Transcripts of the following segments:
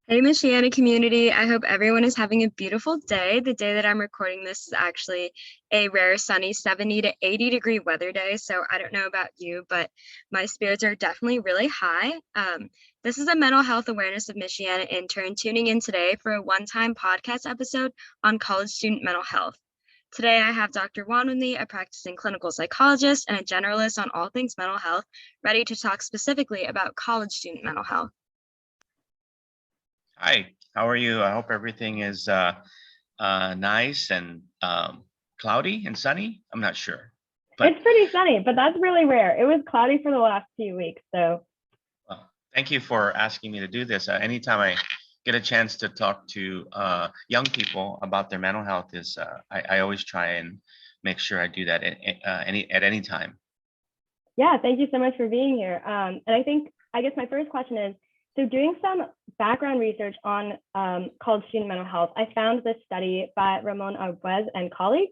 Hey, Michiana community. I hope everyone is having a beautiful day. The day that I'm recording this is actually a rare sunny 70 to 80 degree weather day. So I don't know about you, but my spirits are definitely really high. This is a mental health awareness of Michiana intern tuning in today for a one-time podcast episode on college student mental health. Today, I have Dr. Juan with me, a practicing clinical psychologist and a generalist on all things mental health, ready to talk specifically about college student mental health. Hi, how are you? I hope everything is nice and cloudy and sunny. I'm not sure, but It's pretty sunny, but that's really rare. It was cloudy for the last few weeks, so. thank you for asking me to do this. Anytime I get a chance to talk to young people about their mental health, I always try and make sure I do that at any time. Yeah, thank you so much for being here. And I guess my first question is, so doing some background research on college student mental health, I found this study by Ramon Arguez and colleagues,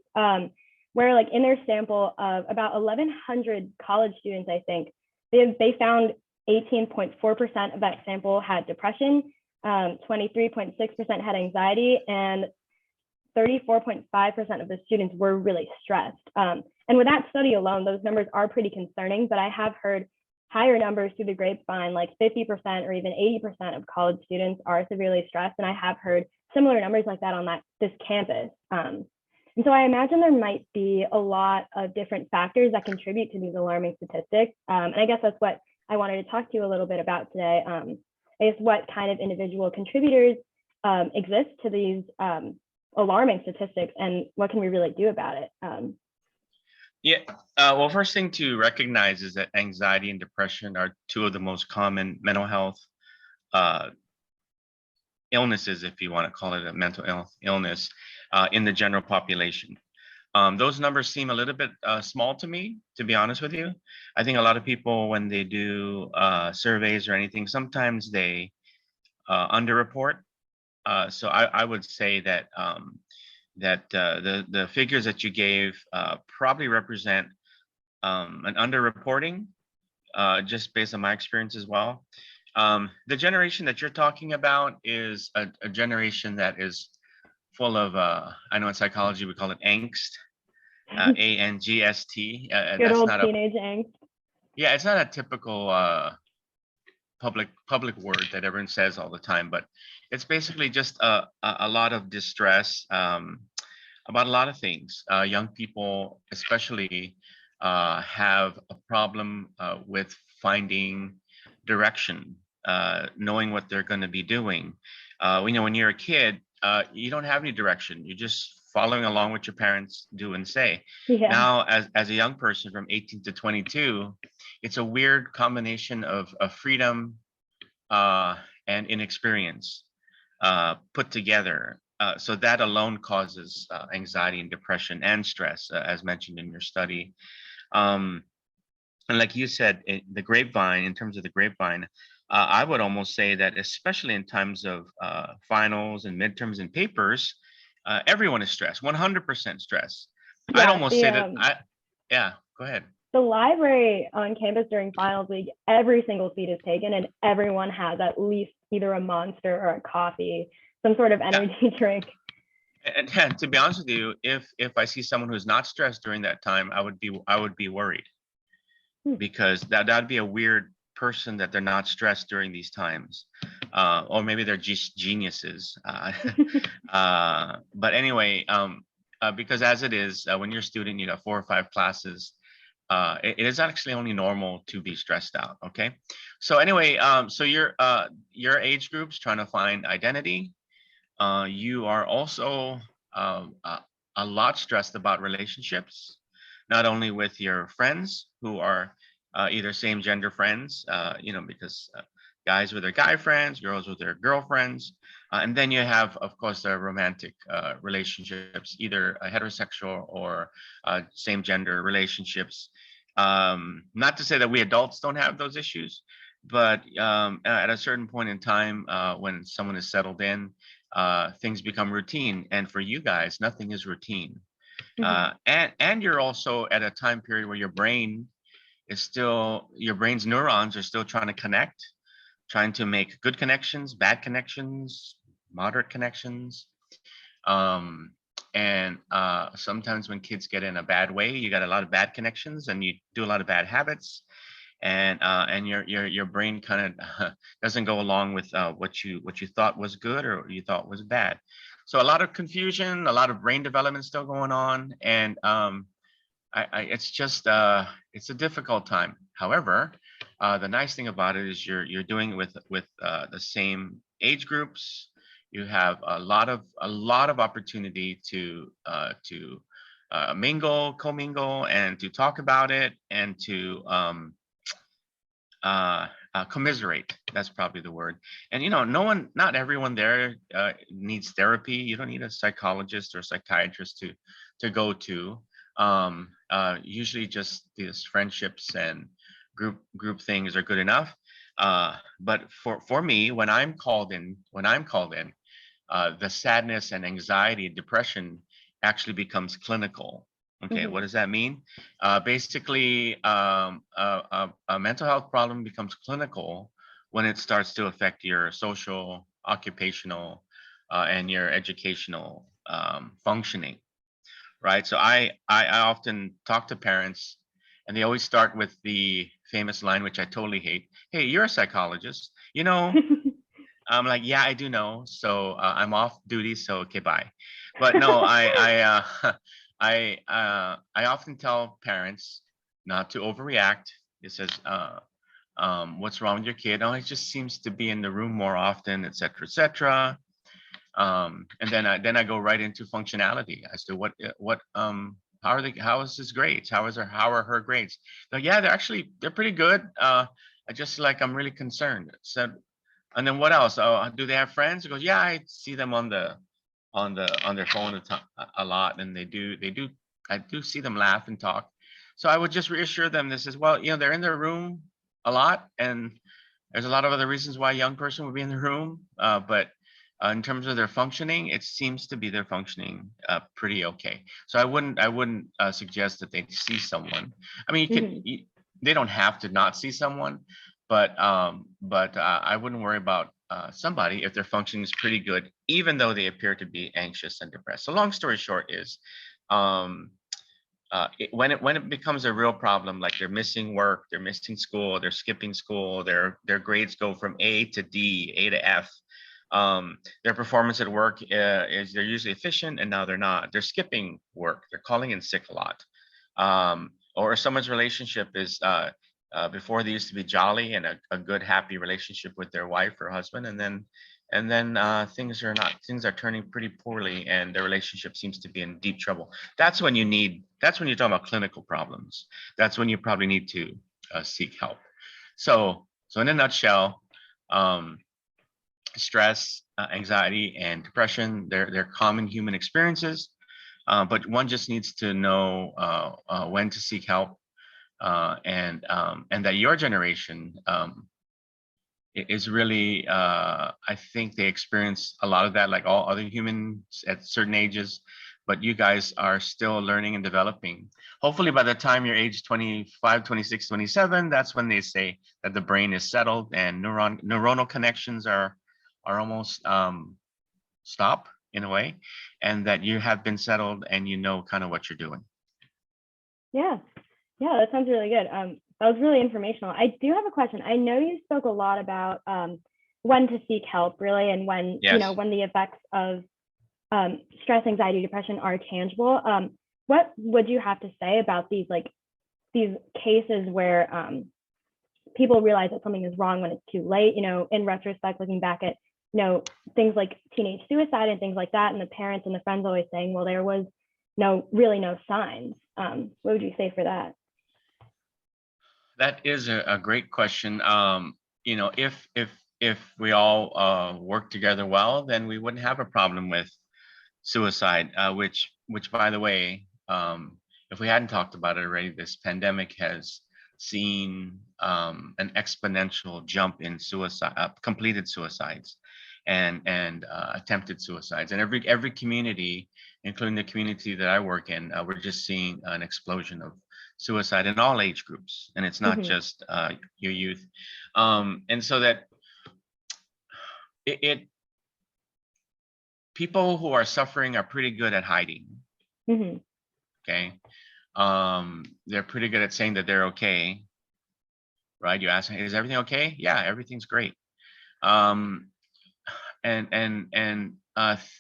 where like in their sample of about 1,100 college students, I think, they found 18.4% of that sample had depression, 23.6% had anxiety, and 34.5% of the students were really stressed. And with that study alone, those numbers are pretty concerning, but I have heard higher numbers through the grapevine, like 50% or even 80% of college students are severely stressed. And I have heard similar numbers like that on this campus. And so I imagine there might be a lot of different factors that contribute to these alarming statistics. And I guess that's what I wanted to talk to you a little bit about today. I guess what kind of individual contributors exist to these alarming statistics, and what can we really do about it? Well, first thing to recognize is that anxiety and depression are two of the most common mental health illnesses, if you want to call it a mental illness, in the general population. Those numbers seem a little bit small to me, to be honest with you. I think a lot of people, when they do surveys or anything, sometimes they underreport. So I would say that the figures that you gave probably represent an underreporting, just based on my experience as well. The generation that you're talking about is a generation that is full of, I know in psychology we call it angst, A-N-G-S-T. Good old teenage angst. Yeah, it's not a typical public word that everyone says all the time, but it's basically just a lot of distress about a lot of things. Young people especially have a problem with finding direction, knowing what they're going to be doing. We know when you're a kid, you don't have any direction. You're just following along what your parents do and say. Yeah. Now, as a young person from 18 to 22, it's a weird combination of freedom and inexperience put together. So that alone causes anxiety and depression and stress, as mentioned in your study. And like you said, the grapevine, in terms of the grapevine, I would almost say that especially in times of finals and midterms and papers, everyone is stressed, 100% stress. Yeah, I'd almost say that, yeah, go ahead. The library on campus during finals week, every single seat is taken and everyone has at least either a Monster or a coffee, some sort of energy drink. And to be honest with you, if I see someone who's not stressed during that time, I would be worried, because that'd be a weird person that they're not stressed during these times, or maybe they're just geniuses. But anyway, because as it is, when you're a student, you got 4 or 5 classes. It is actually only normal to be stressed out. Okay, so anyway, so your age group's trying to find identity. You are also a lot stressed about relationships, not only with your friends who are either same gender friends, because guys with their guy friends, girls with their girlfriends, and then you have, of course, the romantic relationships, either heterosexual or same gender relationships. Not to say that we adults don't have those issues, but at a certain point in time, when someone is settled in, things become routine. And for you guys, nothing is routine. And you're also at a time period where your brain's neurons are still trying to connect, trying to make good connections, bad connections, moderate connections. And sometimes when kids get in a bad way, you got a lot of bad connections and you do a lot of bad habits, and your brain kind of doesn't go along with what you thought was good or you thought was bad. So a lot of confusion, a lot of brain development still going on, and it's just it's a difficult time. However, the nice thing about it is you're doing it with the same age groups. You have a lot of opportunity to mingle, commingle, and to talk about it, and to commiserate. That's probably the word. And not everyone there needs therapy. You don't need a psychologist or psychiatrist to go to. Usually just these friendships and group things are good enough. But for me, when I'm called in, the sadness and anxiety, depression actually becomes clinical. Okay, what does that mean? Basically, a mental health problem becomes clinical when it starts to affect your social, occupational, and your educational functioning, right? So I often talk to parents, and they always start with the famous line, which I totally hate. Hey, you're a psychologist, I'm like, yeah, I do know. So I'm off duty. So okay, bye. But no, I often tell parents not to overreact. It says, what's wrong with your kid? Oh, it just seems to be in the room more often, et cetera, et cetera. And then I go right into functionality as to how is his grades? How are her grades? So yeah, they're pretty good. I just I'm really concerned. So, and then what else? Oh, do they have friends? He goes, yeah, I see them on their phone a lot, and they do. I do see them laugh and talk. So I would just reassure them. This is, well, they're in their room a lot, and there's a lot of other reasons why a young person would be in the room. But in terms of their functioning, it seems to be they're functioning pretty okay. So I wouldn't suggest that they see someone. I mean, they don't have to not see someone, but I wouldn't worry about somebody if their functioning is pretty good, even though they appear to be anxious and depressed. So long story short is, when it becomes a real problem, like they're missing work, they're missing school, they're skipping school, their grades go from A to D, A to F. Their performance at work is they're usually efficient, and now they're not. They're skipping work. They're calling in sick a lot. Or someone's relationship is before they used to be jolly and a good, happy relationship with their wife or husband, and then things are turning pretty poorly, and their relationship seems to be in deep trouble. That's when you're talking about clinical problems. That's when you probably need to seek help. So in a nutshell, stress, anxiety, and depression, they're common human experiences, but one just needs to know when to seek help, and that your generation is really, I think they experience a lot of that, like all other humans at certain ages, but you guys are still learning and developing. Hopefully by the time you're age 25, 26, 27, that's when they say that the brain is settled and neuronal connections are almost stop in a way, and that you have been settled and kind of what you're doing. Yeah, that sounds really good. That was really informational. I do have a question. I know you spoke a lot about when to seek help, really, and when when the effects of stress, anxiety, depression are tangible. What would you have to say about these cases where people realize that something is wrong when it's too late? In retrospect, looking back at things like teenage suicide and things like that, and the parents and the friends always saying, well, there was really no signs. What would you say for that? That is a great question. If we all work together well, then we wouldn't have a problem with suicide. Which by the way, if we hadn't talked about it already, this pandemic has seen an exponential jump in suicide, completed suicides, and attempted suicides. And every community, including the community that I work in, we're just seeing an explosion of suicide in all age groups, and it's not just your youth. And so that it people who are suffering are pretty good at hiding. Mm-hmm. Okay. They're pretty good at saying that they're okay, right? You ask, is everything okay? Yeah, everything's great. You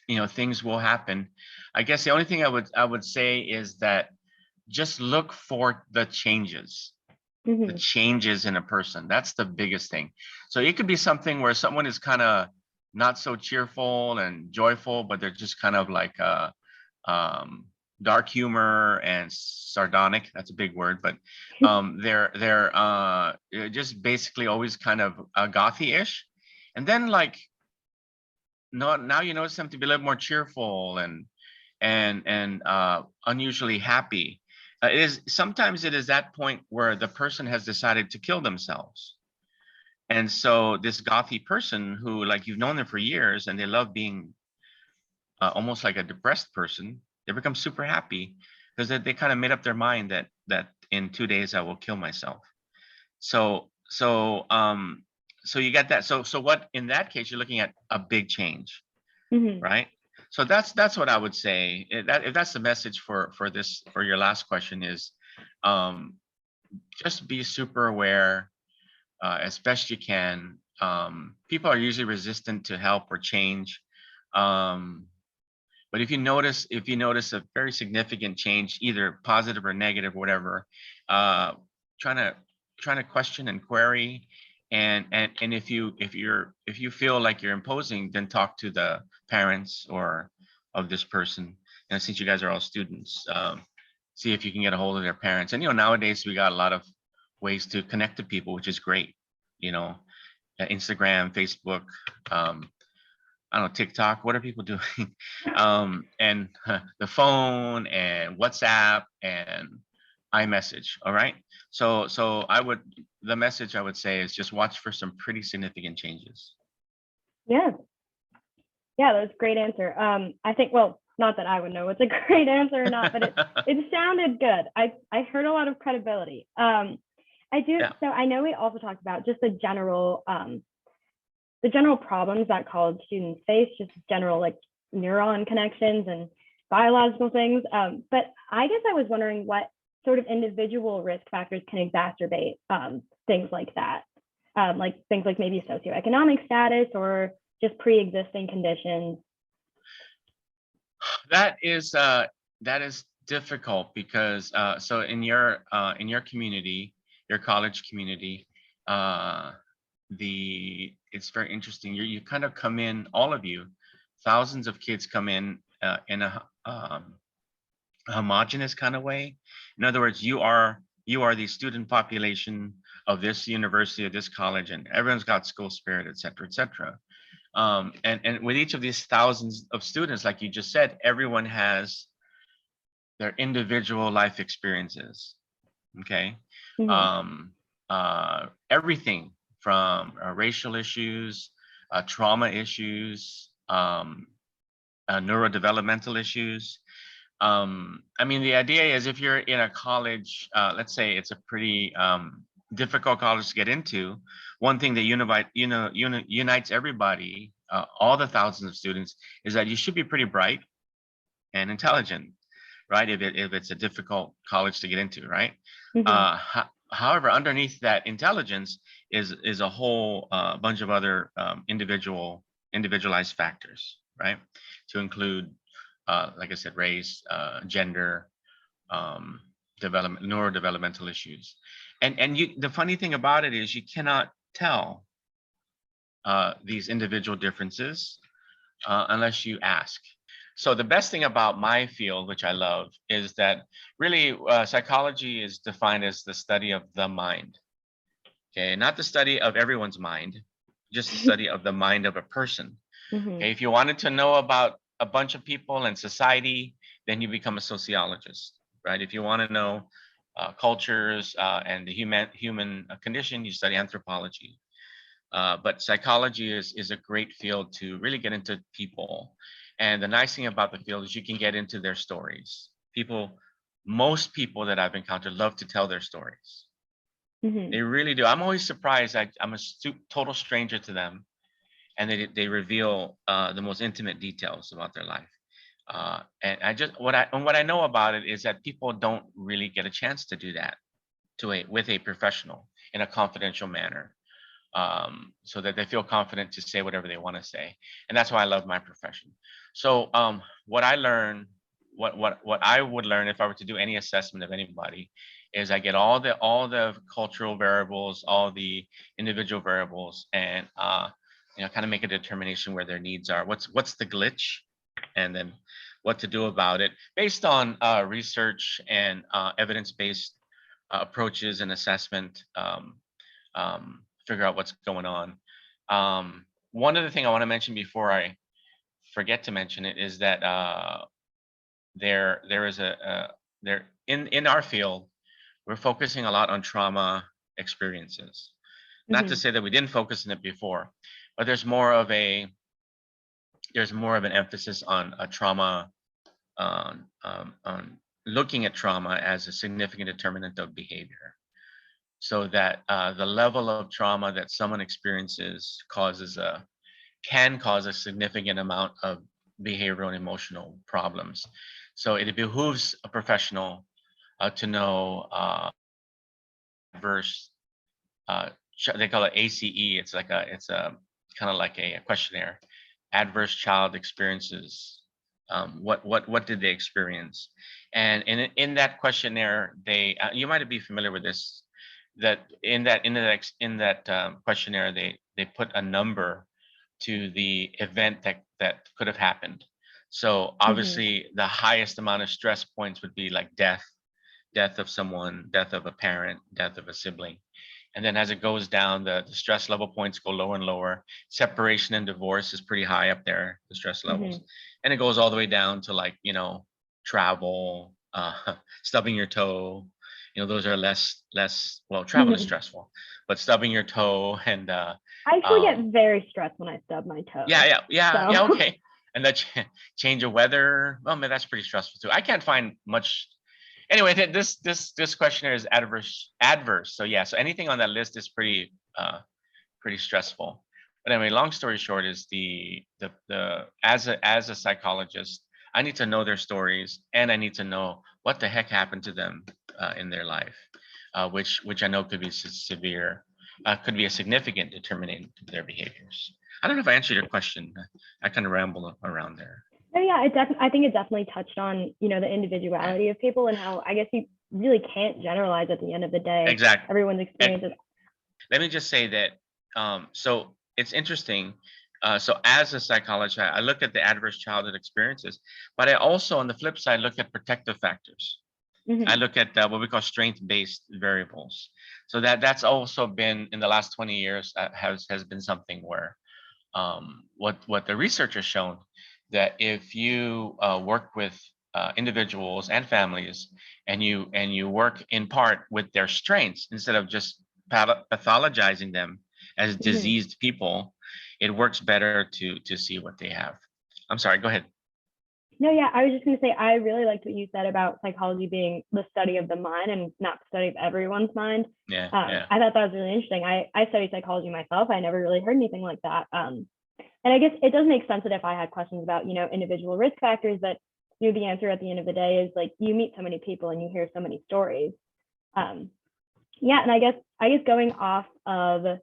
know, things will happen. I guess the only thing I would say is that just look for the changes. Mm-hmm. The changes in a person. That's the biggest thing. So it could be something where someone is kind of not so cheerful and joyful, but they're just kind of like dark humor and sardonic. That's a big word, but they're just basically always kind of gothy-ish. And then like now you notice them to be a little more cheerful and unusually happy. Sometimes it is that point where the person has decided to kill themselves. And so this gothy person who, like, you've known them for years and they love being almost like a depressed person, they become super happy because they kind of made up their mind that in 2 days I will kill myself. So you get that. So what, in that case, you're looking at a big change, Mm-hmm. right? So that's what I would say. If that's the message for your last question is, just be super aware as best you can. People are usually resistant to help or change, but if you notice a very significant change, either positive or negative, or whatever, trying to question and query, and if you feel like you're imposing, then talk to the parents or of this person. And since you guys are all students, see if you can get a hold of their parents. And nowadays we got a lot of ways to connect to people, which is great. Instagram, Facebook, I don't know, TikTok. What are people doing? And the phone and WhatsApp and iMessage. All right. So the message I would say is just watch for some pretty significant changes. Yeah, that was a great answer. I think, well, not that I would know what's a great answer or not, but it sounded good. I heard a lot of credibility. I do. Yeah. So I know we also talked about just the general problems that college students face, just general like neuron connections and biological things. But I guess I was wondering what sort of individual risk factors can exacerbate things like that, like things like maybe socioeconomic status or just pre-existing conditions. That is difficult because so in your community, your college community, it's very interesting. You kind of come in, all of you, thousands of kids come in a homogenous kind of way. In other words, you are the student population of this university, of this college, and everyone's got school spirit, et cetera, et cetera. And with each of these thousands of students, like you just said, everyone has their individual life experiences. Okay. Mm-hmm. Everything from racial issues, trauma issues, neurodevelopmental issues. I mean, the idea is if you're in a college, let's say it's a pretty difficult college to get into, one thing that unites everybody, all the thousands of students, is that you should be pretty bright and intelligent, right? If it's a difficult college to get into, right? Mm-hmm. However, underneath that intelligence is a whole bunch of other individualized factors, right? To include, like I said, race, gender, neurodevelopmental issues, and the funny thing about it is you cannot tell these individual differences unless you ask. So the best thing about my field, which I love, is that really psychology is defined as the study of the mind. Okay, not the study of everyone's mind, just the study of the mind of a person. Mm-hmm. Okay, if you wanted to know about a bunch of people and society, then you become a sociologist, right? If you want to know cultures and the human condition, you study anthropology. But psychology is a great field to really get into people. And the nice thing about the field is you can get into their stories. Most people that I've encountered love to tell their stories. Mm-hmm. They really do. I'm always surprised. I'm a total stranger to them. and they reveal the most intimate details about their life. And what I know about it is that people don't really get a chance to do that with a professional in a confidential manner, so that they feel confident to say whatever they want to say. And that's why I love my profession. So what I learn, what I would learn if I were to do any assessment of anybody, is I get all the cultural variables, all the individual variables, and kind of make a determination where their needs are. What's the glitch, and then what to do about it based on research and evidence-based approaches and assessment. Figure out what's going on. One other thing I want to mention before I forget to mention it is that there is there in our field, we're focusing a lot on trauma experiences. Not to say that we didn't focus on it before, but there's more of an emphasis on a trauma, on looking at trauma as a significant determinant of behavior. So that the level of trauma that someone experiences can cause a significant amount of behavioral and emotional problems. So it behooves a professional to know adverse. They call it ACE. It's a kind of like a questionnaire. Adverse child experiences. What did they experience? And in that questionnaire, you might be familiar with this. That in that questionnaire, they put a number to the event that could have happened. So obviously, the highest amount of stress points would be like death of someone, death of a parent, death of a sibling. And then as it goes down, the stress level points go lower and lower. Separation and divorce is pretty high up there, the stress levels. And it goes all the way down to travel, stubbing your toe. Those are less well, travel is stressful, but stubbing your toe and I actually get very stressed when I stub my toe. Yeah, okay. And that change of weather, oh man, that's pretty stressful too. I can't find much. Anyway, this questionnaire is adverse. So yeah, so anything on that list is pretty stressful. But anyway, long story short is as a psychologist, I need to know their stories, and I need to know what the heck happened to them in their life, which I know could be severe, could be a significant determinant of their behaviors. I don't know if I answered your question. I kind of rambled around there. Oh, yeah, I think it definitely touched on, the individuality of people and how I guess you really can't generalize at the end of the day. Exactly. Everyone's experiences. Let me just say that, so it's interesting. So as a psychologist, I look at the adverse childhood experiences, but I also, on the flip side, look at protective factors. I look at what we call strength-based variables. So that's also been, in the last 20 years, has been something where what the research has shown, that if you work with individuals and families, and you work in part with their strengths instead of just pathologizing them as diseased people, it works better to see what they have. I'm sorry, go ahead. No, yeah, I was just going to say, I really liked what you said about psychology being the study of the mind and not the study of everyone's mind. Yeah. I thought that was really interesting. I study psychology myself. I never really heard anything like that. And I guess it does make sense that if I had questions about, individual risk factors, that, the answer at the end of the day is like, you meet so many people and you hear so many stories. Yeah, and I guess going off of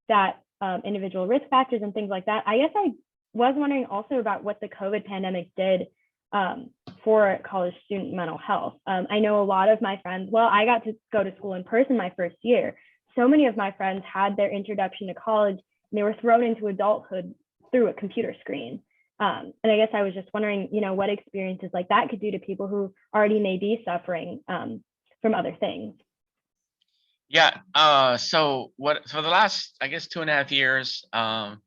that individual risk factors and things like that, I guess I was wondering also about what the COVID pandemic did for college student mental health. I know a lot of my friends, I got to go to school in person my first year. So many of my friends had their introduction to college and they were thrown into adulthood through a computer screen. And I guess I was just wondering, what experiences like that could do to people who already may be suffering from other things. Yeah. So for the last, I guess, 2.5 years, I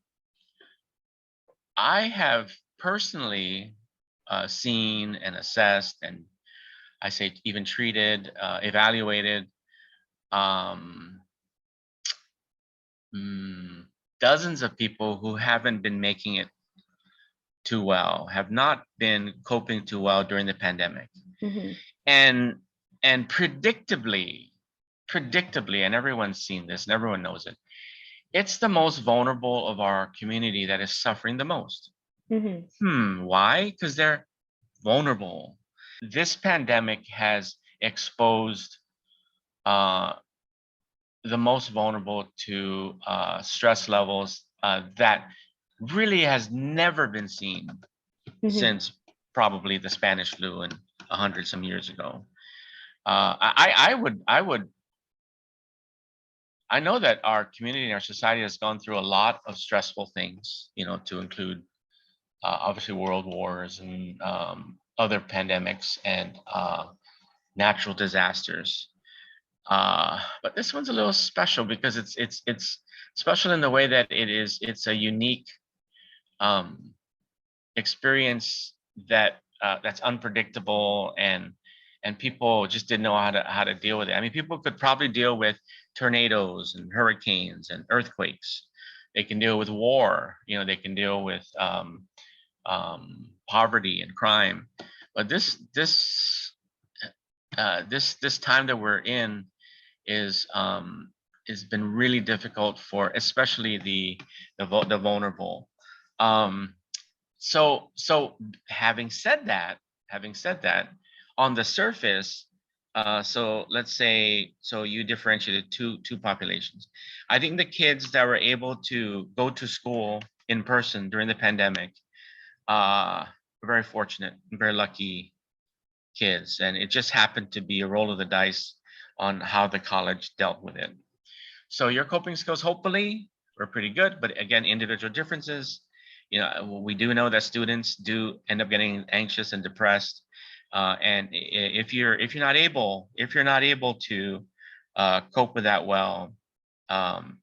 have personally seen and assessed, and I say even treated, evaluated dozens of people who haven't been making it too well, have not been coping too well during the pandemic. And predictably, and everyone's seen this and everyone knows it, it's the most vulnerable of our community that is suffering the most. Mm-hmm. Why? Because they're vulnerable. This pandemic has exposed the most vulnerable to stress levels that really has never been seen Mm-hmm. since probably the Spanish flu and 100 some years ago. I know that our community and our society has gone through a lot of stressful things, to include obviously world wars and other pandemics and natural disasters. But this one's a little special because it's special in the way that it's a unique um, experience that's unpredictable, and people just didn't know how to deal with it. I mean, people could probably deal with tornadoes and hurricanes and earthquakes. They can deal with war. They can deal with poverty and crime. But this time that we're in is has been really difficult for especially the vulnerable. So having said that, on the surface, so let's say, so you differentiated two populations. I think the kids that were able to go to school in person during the pandemic, were very fortunate, very lucky kids, and it just happened to be a roll of the dice on how the college dealt with it. So your coping skills hopefully were pretty good, but again, individual differences. We do know that students do end up getting anxious and depressed, and if you're not able to cope with that well, um,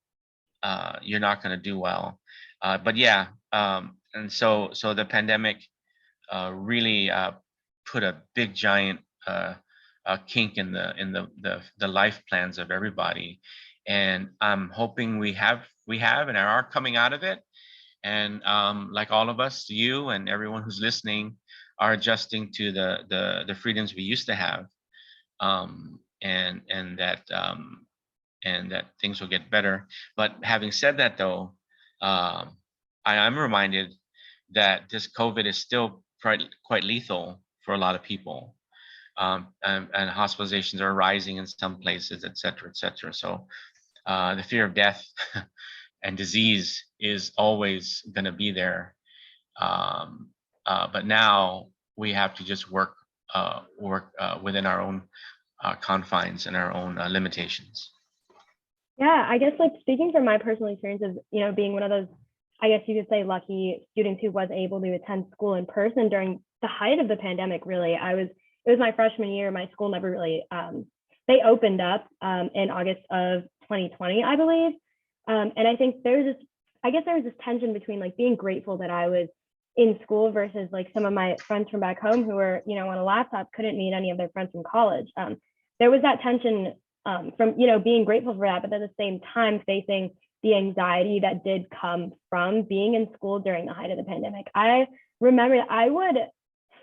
you're not going to do well. But yeah, and so the pandemic really put a big giant kink in the life plans of everybody, and I'm hoping we have and are coming out of it. And like all of us, you and everyone who's listening are adjusting to the freedoms we used to have, and that things will get better. But having said that, though, I am reminded that this COVID is still quite lethal for a lot of people, and hospitalizations are rising in some places, et cetera, et cetera. So the fear of death and disease is always going to be there. But now we have to just work within our own confines and our own limitations. Yeah, I guess like speaking from my personal experiences, being one of those, I guess you could say, lucky students who was able to attend school in person during the height of the pandemic. Really, it was my freshman year. My school never really, they opened up in August of 2020, I believe. And I think there was this tension between like being grateful that I was in school versus like some of my friends from back home who were, on a laptop, couldn't meet any of their friends from college. There was that tension from, being grateful for that, but at the same time facing the anxiety that did come from being in school during the height of the pandemic. I remember I would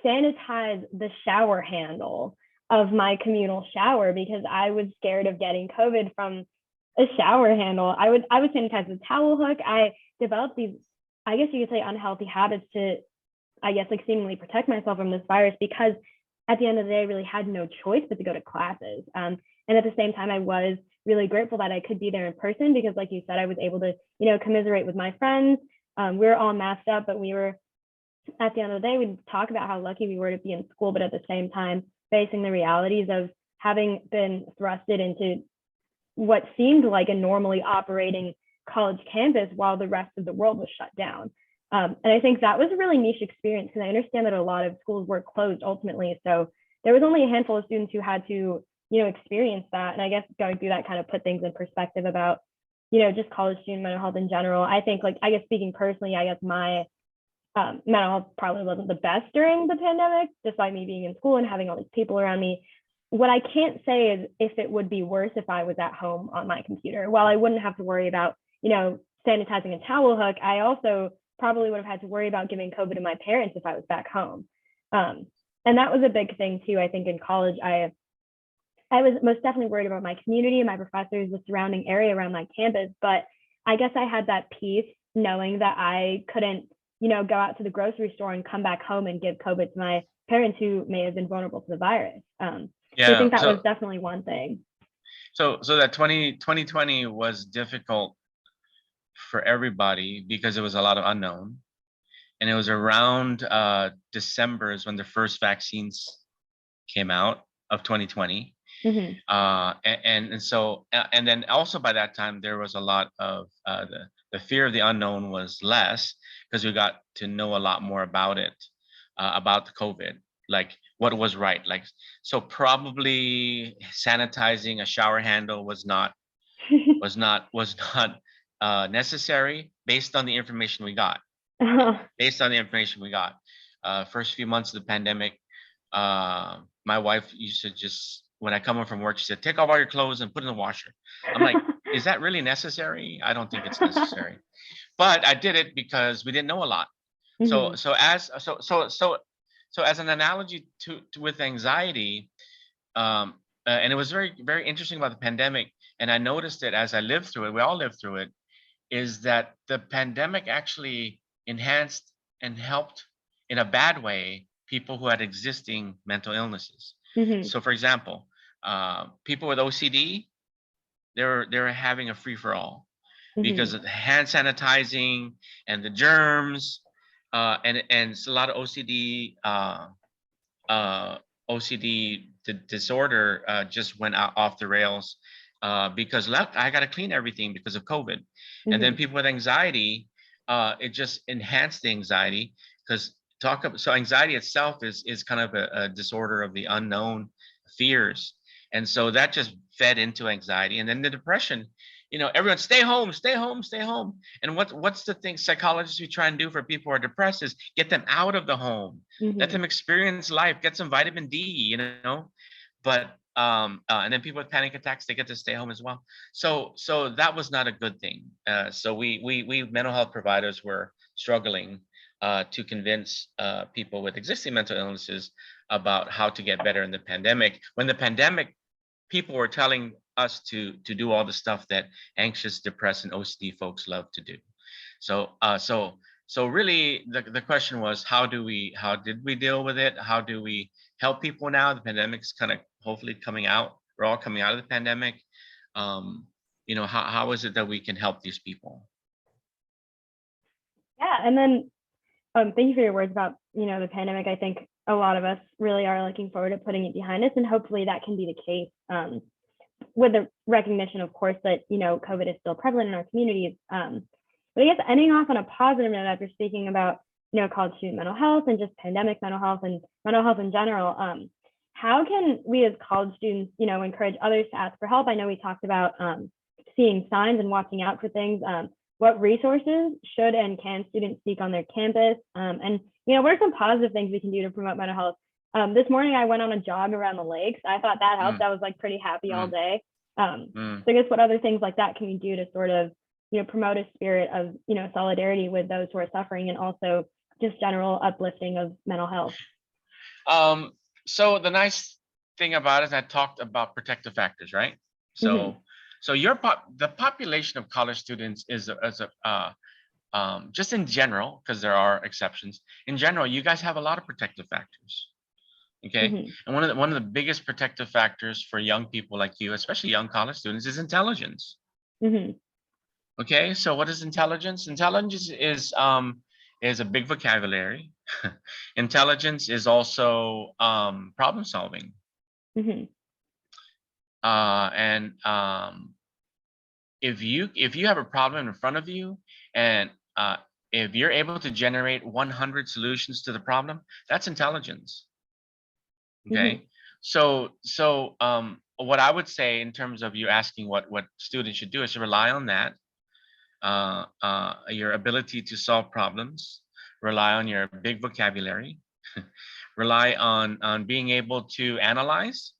sanitize the shower handle of my communal shower because I was scared of getting COVID from a shower handle. I would sanitize the towel hook. I developed these, I guess you could say, unhealthy habits to, I guess, like seemingly protect myself from this virus, because at the end of the day, I really had no choice but to go to classes. And at the same time, I was really grateful that I could be there in person because, like you said, I was able to, commiserate with my friends. We were all masked up, but we were, at the end of the day, we'd talk about how lucky we were to be in school, but at the same time, facing the realities of having been thrusted into what seemed like a normally operating college campus while the rest of the world was shut down. And I think that was a really niche experience because I understand that a lot of schools were closed ultimately. So there was only a handful of students who had to, experience that. And I guess going through that kind of put things in perspective about, just college student mental health in general. I think, like, I guess speaking personally, I guess my mental health probably wasn't the best during the pandemic, despite me being in school and having all these people around me. What I can't say is if it would be worse if I was at home on my computer. While I wouldn't have to worry about, sanitizing a towel hook, I also probably would have had to worry about giving COVID to my parents if I was back home. And that was a big thing too. I think in college, I was most definitely worried about my community, my professors, the surrounding area around my campus. But I guess I had that peace knowing that I couldn't, go out to the grocery store and come back home and give COVID to my parents who may have been vulnerable to the virus. So I think that was definitely one thing. So that 2020 was difficult for everybody because it was a lot of unknown. And it was around December is when the first vaccines came out of 2020. Mm-hmm. And then also by that time, there was a lot of the fear of the unknown was less because we got to know a lot more about it, about the COVID, like what was right. Like, so probably sanitizing a shower handle was not necessary based on the information we got. Based on the information we got, first few months of the pandemic, my wife used to just, when I come home from work, she said, take off all your clothes and put in the washer. I'm like, is that really necessary? I don't think it's necessary. But I did it because we didn't know a lot. Mm-hmm. So as an analogy to with anxiety, and it was very, very interesting about the pandemic, and I noticed it as I lived through it, we all lived through it, is that the pandemic actually enhanced and helped in a bad way people who had existing mental illnesses. Mm-hmm. So for example, people with OCD, they were having a free-for-all because of the hand sanitizing and the germs, and it's a lot of OCD disorder just went off the rails because I got to clean everything because of COVID. Mm-hmm. And then people with anxiety, it just enhanced the anxiety because so anxiety itself is kind of a disorder of the unknown, fears. And so that just fed into anxiety. And then the depression, everyone stay home, stay home, stay home. And what's the thing psychologists we try and do for people who are depressed is get them out of the home, Mm-hmm. let them experience life, get some vitamin D, but and then people with panic attacks, they get to stay home as well. So that was not a good thing. So we mental health providers were struggling to convince people with existing mental illnesses about how to get better in the pandemic. When the pandemic, people were telling us to do all the stuff that anxious, depressed, and OCD folks love to do. So really the question was, how did we deal with it? How do we help people now? The pandemic's kind of hopefully coming out. We're all coming out of the pandemic. How is it that we can help these people? Yeah, and then thank you for your words about the pandemic. I think a lot of us really are looking forward to putting it behind us, and hopefully that can be the case, with the recognition, of course, that COVID is still prevalent in our communities. But I guess ending off on a positive note, after speaking about college student mental health and just pandemic mental health and mental health in general, how can we as college students encourage others to ask for help? I know we talked about seeing signs and watching out for things. What resources should and can students seek on their campus? And what are some positive things we can do to promote mental health? This morning I went on a jog around the lakes. I thought that helped. I was like pretty happy all day. So I guess what other things like that can we do to sort of promote a spirit of solidarity with those who are suffering, and also just general uplifting of mental health? So the nice thing about it is I talked about protective factors, right? So the population of college students is just in general, because there are exceptions. In general, you guys have a lot of protective factors. Okay, and one of the biggest protective factors for young people like you, especially young college students, is intelligence. Okay, so what is intelligence? Intelligence is a big vocabulary. Intelligence is also problem solving. And if you have a problem in front of you, and if you're able to generate 100 solutions to the problem, that's intelligence. Okay, so what I would say in terms of you asking what students should do is to rely on that, your ability to solve problems, rely on your big vocabulary, rely on being able to analyze,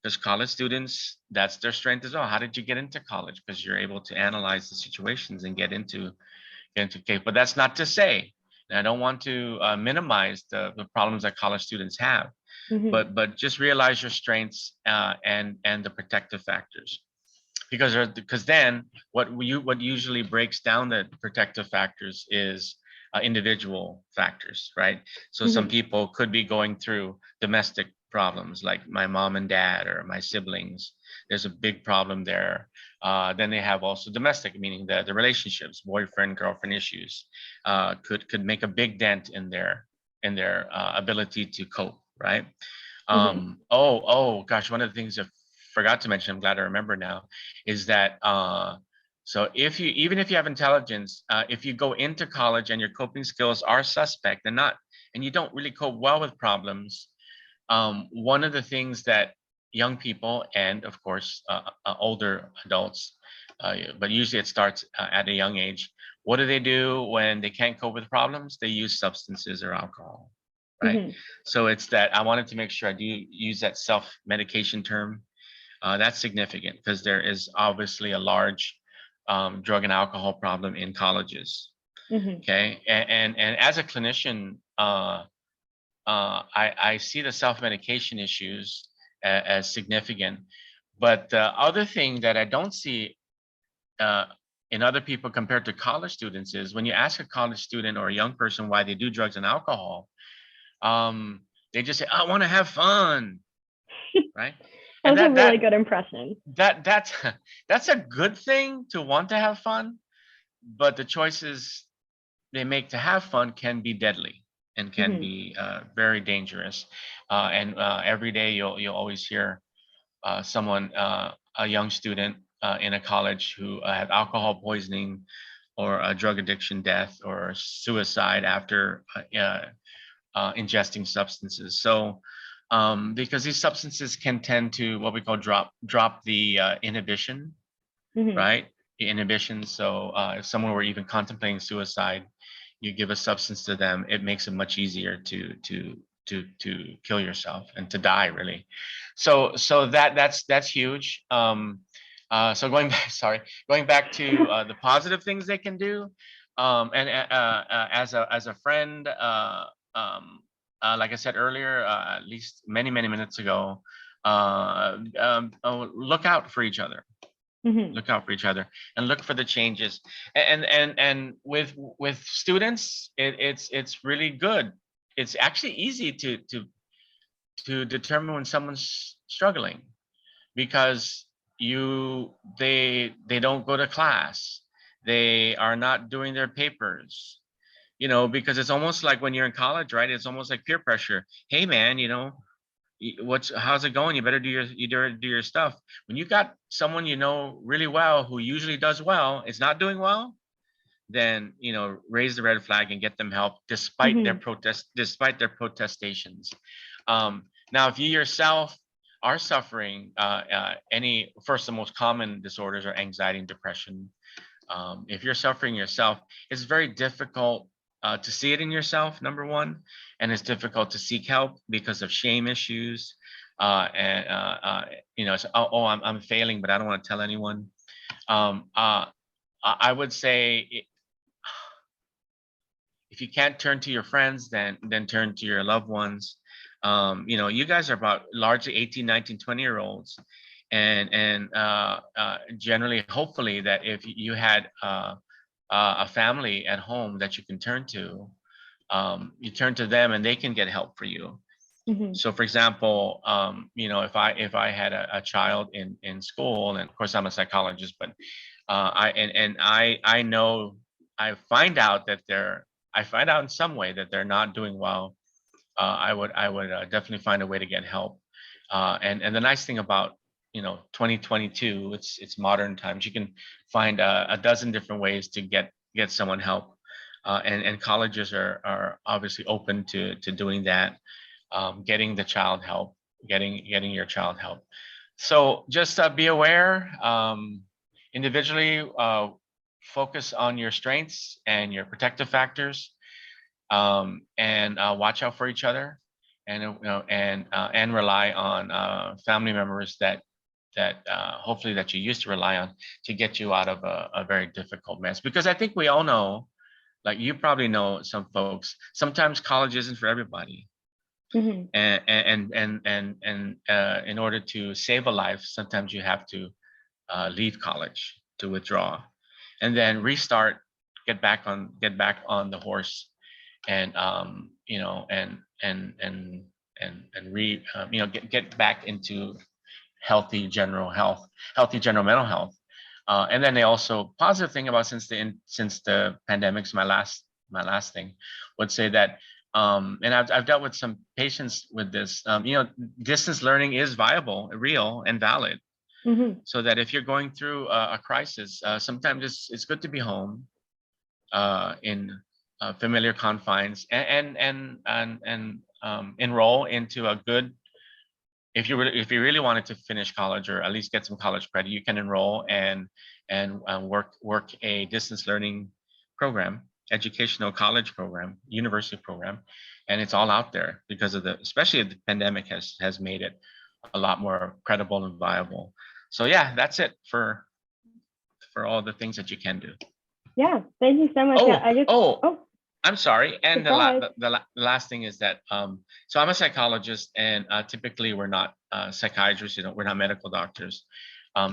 because college students, that's their strength as well. How did you get into college? Because you're able to analyze the situations and get into case. But that's not to say, and I don't want to minimize the problems that college students have, but just realize your strengths and the protective factors. because then what usually breaks down the protective factors is individual factors, right? So some people could be going through domestic problems, like my mom and dad or my siblings. There's a big problem there. Then they have also domestic, meaning the relationships, boyfriend girlfriend issues, could make a big dent in their ability to cope, right? Oh gosh, one of the things I forgot to mention, I'm glad I remember now, is that so even if you have intelligence, if you go into college and your coping skills are suspect and you don't really cope well with problems, one of the things that young people and of course older adults, but usually it starts at a young age. What do when they can't cope with problems? They use substances or alcohol, right? So it's that I wanted to make sure I do use that self-medication term. That's significant because there is obviously a large drug and alcohol problem in colleges. Okay, and as a clinician, I see the self-medication issues as significant. But the other thing that I don't see in other people compared to college students is when you ask a college student or a young person why they do drugs and alcohol, they just say, "I want to have fun," right? That's a really good impression. That's a good thing to want to have fun, but the choices they make to have fun can be deadly and can be very dangerous. And every day you'll always hear someone, a young student in a college who had alcohol poisoning or a drug addiction death or suicide after ingesting substances. So because these substances can tend to what we call drop the inhibition, right? The inhibition. So if someone were even contemplating suicide, you give a substance to them, it makes it much easier to kill yourself and to die, really. So that's huge. So going back to the positive things they can do, and as a friend, like I said earlier, at least many minutes ago, look out for each other. Look out for each other and look for the changes. And with students, it's really good. It's actually easy to determine when someone's struggling because they don't go to class, they are not doing their papers, because it's almost like when you're in college, right? It's almost like peer pressure. Hey man, how's it going? You better do your stuff. When you got someone really well who usually does well, is not doing well, then raise the red flag and get them help despite their protestations. Now, if you yourself are suffering first, the most common disorders are anxiety and depression. If you're suffering yourself, it's very difficult to see it in yourself, number one, and it's difficult to seek help because of shame issues. It's, I'm failing, but I don't want to tell anyone. I would say if you can't turn to your friends, then turn to your loved ones. You guys are about largely 18, 19, 20-year-olds. And generally, hopefully, that if you had a family at home that you can turn to, you turn to them and they can get help for you. So for example, if I had a child in school, and of course I'm a psychologist, but I know, I find out in some way that they're not doing well, I would definitely find a way to get help. And the nice thing about 2022, it's modern times. You can find a dozen different ways to get someone help, and colleges are obviously open to doing that, getting the child help, getting your child help. So just be aware. Individually, focus on your strengths and your protective factors, and watch out for each other, and rely on family members that hopefully that you used to rely on to get you out of a very difficult mess. Because I think we all know, like you probably know some folks, sometimes college isn't for everybody. And in order to save a life, sometimes you have to leave college, to withdraw, and then restart, get back on the horse, and you know, get back into healthy general mental health. And then they also, positive thing about, since the pandemic's my last thing, would say that, and I've dealt with some patients with this, you know, distance learning is viable, real, and valid. Mm-hmm. So that if you're going through a crisis, sometimes it's good to be home, in familiar confines, and enroll into a good, if you really wanted to finish college, or at least get some college credit, you can enroll and work a distance learning program, educational college program, university program, and it's all out there, because of especially the pandemic has made it a lot more credible and viable. So yeah, that's it for all the things that you can do. Yeah, thank you so much. I'm sorry. And surprise. the last thing is that, so I'm a psychologist, and typically we're not psychiatrists, you know, we're not medical doctors.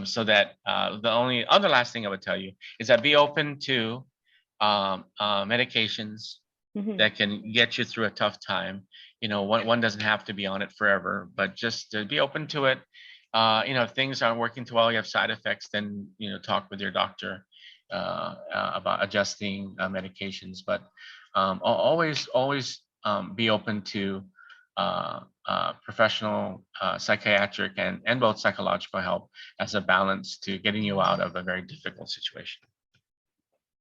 So that the only other last thing I would tell you is that be open to medications that can get you through a tough time. You know, one doesn't have to be on it forever, but just to be open to it. You know, if things aren't working too well, you have side effects, then, you know, talk with your doctor about adjusting medications. But always be open to professional psychiatric and both psychological help as a balance to getting you out of a very difficult situation.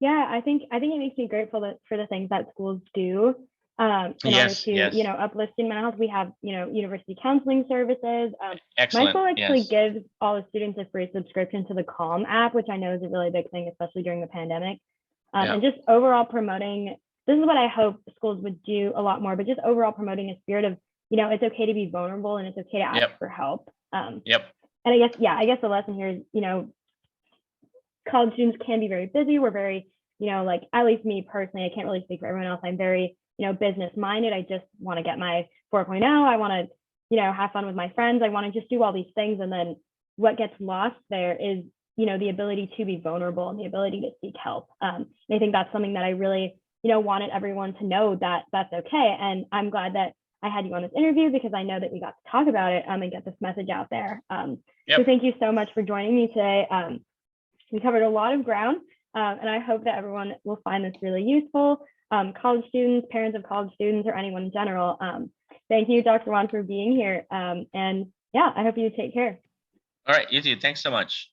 Yeah, I think it makes me grateful for the things that schools do in order to, you know, uplift student mental health. We have, you know, university counseling services. Excellent. My school actually gives all the students a free subscription to the Calm app, which I know is a really big thing, especially during the pandemic. And just overall promoting, this is what I hope schools would do a lot more, but just overall promoting a spirit of, you know, it's okay to be vulnerable and it's okay to ask for help. And I guess the lesson here is, you know, college students can be very busy. We're very, you know, like, at least me personally, I can't really speak for everyone else. I'm very, you know, business minded. I just want to get my 4.0. I want to, you know, have fun with my friends. I want to just do all these things. And then what gets lost there is, you know, the ability to be vulnerable and the ability to seek help. And I think that's something that I really, you know, wanted everyone to know, that that's okay. And I'm glad that I had you on this interview, because I know that we got to talk about it and get this message out there. So thank you so much for joining me today. We covered a lot of ground, and I hope that everyone will find this really useful. College students, parents of college students, or anyone in general. Thank you, Dr. Juan, for being here. And yeah, I hope you take care. All right, you too. Thanks so much.